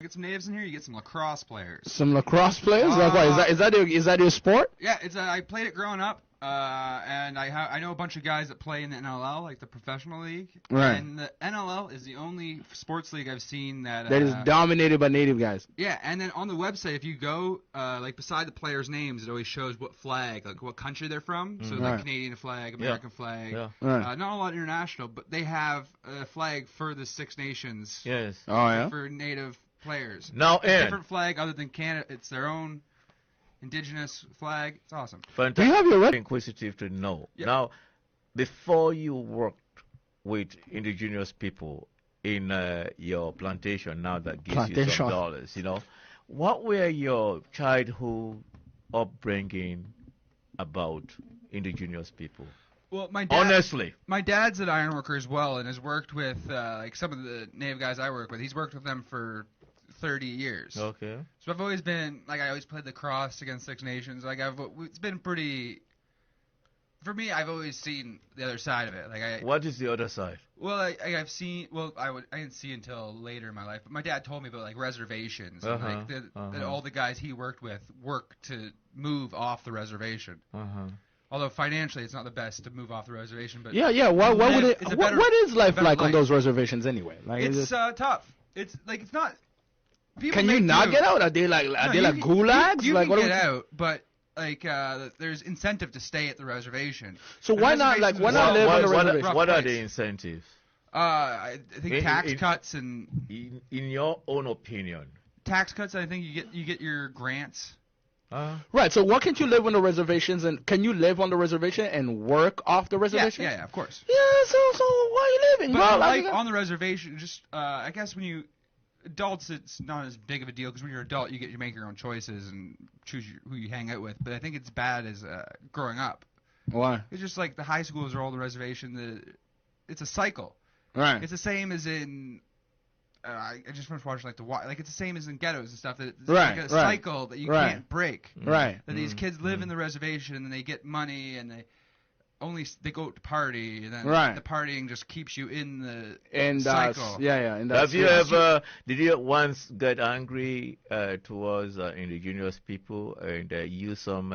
Get some natives in here. You get some lacrosse players. Some lacrosse players? Like what? Is that your sport? Yeah, I played it growing up, and I know a bunch of guys that play in the NLL, like the professional league. Right. And the NLL is the only sports league I've seen that is dominated by native guys. Yeah, and then on the website, if you go like beside the players' names, it always shows what flag, like what country they're from. So like Canadian flag, American flag. Yeah. Not a lot international, but they have a flag for the Six Nations. Yes. Oh yeah. For native players. Now, different flag other than Canada. It's their own indigenous flag. It's awesome. Fantastic. Do you have your inquisitive to know. Yep. Now, before you worked with indigenous people in your plantation, now that gives you some dollars, what were your childhood upbringing about indigenous people? Well, my dad's an ironworker as well, and has worked with like some of the native guys I work with. He's worked with them for 30 years. Okay. So I've always been like I always played lacrosse against Six Nations. Like it's been pretty. For me, I've always seen the other side of it. What is the other side? Well, I've seen. Well, I didn't see until later in my life. But my dad told me about like reservations, and like that all the guys he worked with worked to move off the reservation. Although financially, it's not the best to move off the reservation, but yeah. Why would it? What is life like on those reservations anyway? Like, it's tough. It's like it's not. Can you not get out? Are they like gulags? You can get out, but like there's incentive to stay at the reservation. So why not live on the reservation? What are the incentives? I think tax cuts and. In your own opinion. Tax cuts. I think you get your grants. Right. So why can't you live on the reservations, and can you live on the reservation and work off the reservation? Yeah, of course. Yeah. So why are you living? But like on the reservation, just I guess when you adults, it's not as big of a deal because when you're an adult, you make your own choices and choose who you hang out with. But I think it's bad as growing up. Why? It's just like the high schools are all on the reservation. It's a cycle. Right. It's the same as in. I just finished watching like it's the same as in ghettos and stuff. That it's like a cycle that you can't break. Right. That these kids live in the reservation and they get money and they go to party and then the partying just keeps you in the cycle. Have you ever did you once get angry towards indigenous people and use some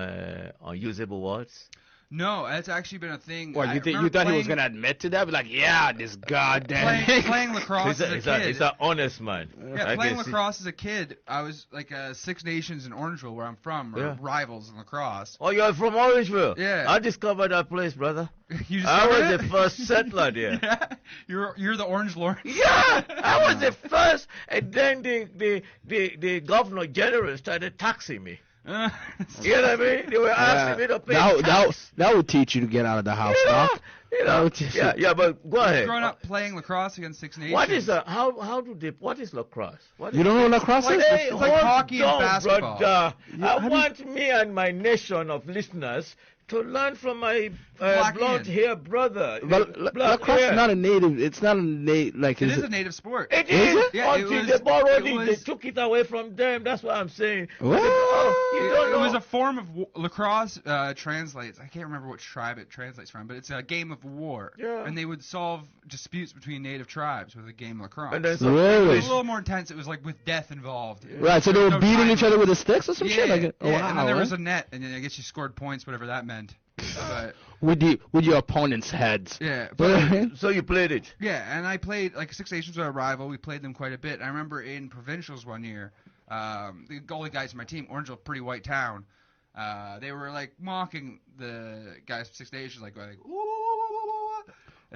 unusable words? No, that's actually been a thing. What, you thought he was going to admit to that? Be like, yeah, this goddamn playing lacrosse as a kid. He's an honest man. Yeah, playing lacrosse as a kid, I was like Six Nations in Orangeville, where I'm from, or rivals in lacrosse. Oh, you're from Orangeville? Yeah. I discovered that place, brother. I was the first settler there. Yeah? You're the Orange Lawrence? Yeah, I was the first, and then the governor general started taxing me. You know what I mean? They were asking me to pay tax. That would teach you to get out of the house, Doc. But go ahead. Growing up playing lacrosse against Six Nations. What is what is lacrosse? You don't know what lacrosse is? It's like hockey and basketball. Brother. I want me and my nation of listeners to learn from my blonde hair brother. Lacrosse is not a native. It's not a native. Like it is a native sport. It is. Yeah, until they borrowed it, they took it away from them. That's what I'm saying. What? It was a form of lacrosse. Translates. I can't remember which tribe it translates from, but it's a game of war. Yeah. And they would solve disputes between native tribes with a game of lacrosse. And then really? It was a little more intense. It was like with death involved. Right. So they were beating each other with the sticks or some shit like it. Yeah. And then there was a net, and then I guess you scored points, whatever that meant. But with your opponent's heads. Yeah. So you played it. Yeah, and I played like Six Nations were a rival. We played them quite a bit. I remember in provincials one year, the goalie guys in my team, Orangeville, pretty white town. They were like mocking the guys from Six Nations, like going,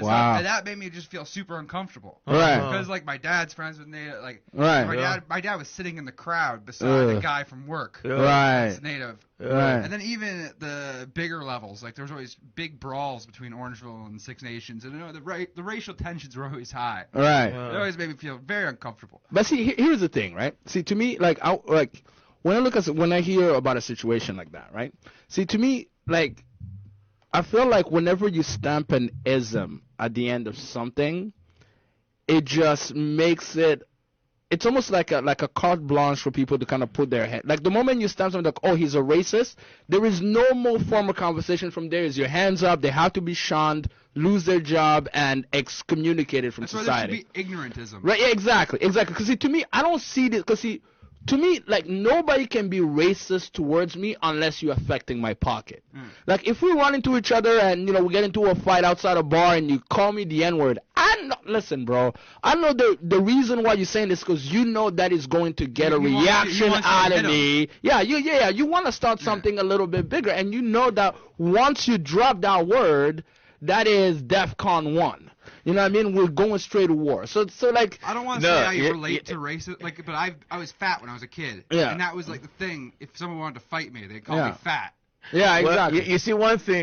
wow. And that made me just feel super uncomfortable. Right. Because like my dad's friends with native, like right. My dad was sitting in the crowd beside the guy from work. Right. That's native. Right. And then even at the bigger levels, like there was always big brawls between Orangeville and Six Nations, and the racial tensions were always high. Right. It always made me feel very uncomfortable. But see, here's the thing, right? See, to me, when I hear about a situation like that, right? See, to me, like, I feel like whenever you stamp an ism at the end of something, it just makes it it's almost like a carte blanche for people to kind of put their head. Like the moment you stamp something like, oh, he's a racist, there is no more formal conversation from there. Is your hands up? They have to be shunned, lose their job, and excommunicated from society. That's why there should be ignorantism. Right? Yeah, exactly. Because see, to me, I don't see this. Because see, to me, like nobody can be racist towards me unless you're affecting my pocket. Like if we run into each other and we get into a fight outside a bar and you call me the N-word, listen, bro. I know the reason why you're saying this because you know that is going to get a reaction out of me. Yeah, you want to start something a little bit bigger, and you know that once you drop that word, that is DEFCON 1. You know what I mean? We're going straight to war. So like I don't want to say I relate to racism, like, but I was fat when I was a kid. Yeah. And that was like the thing. If someone wanted to fight me, they'd call me fat. Yeah, exactly. Well, you see one thing.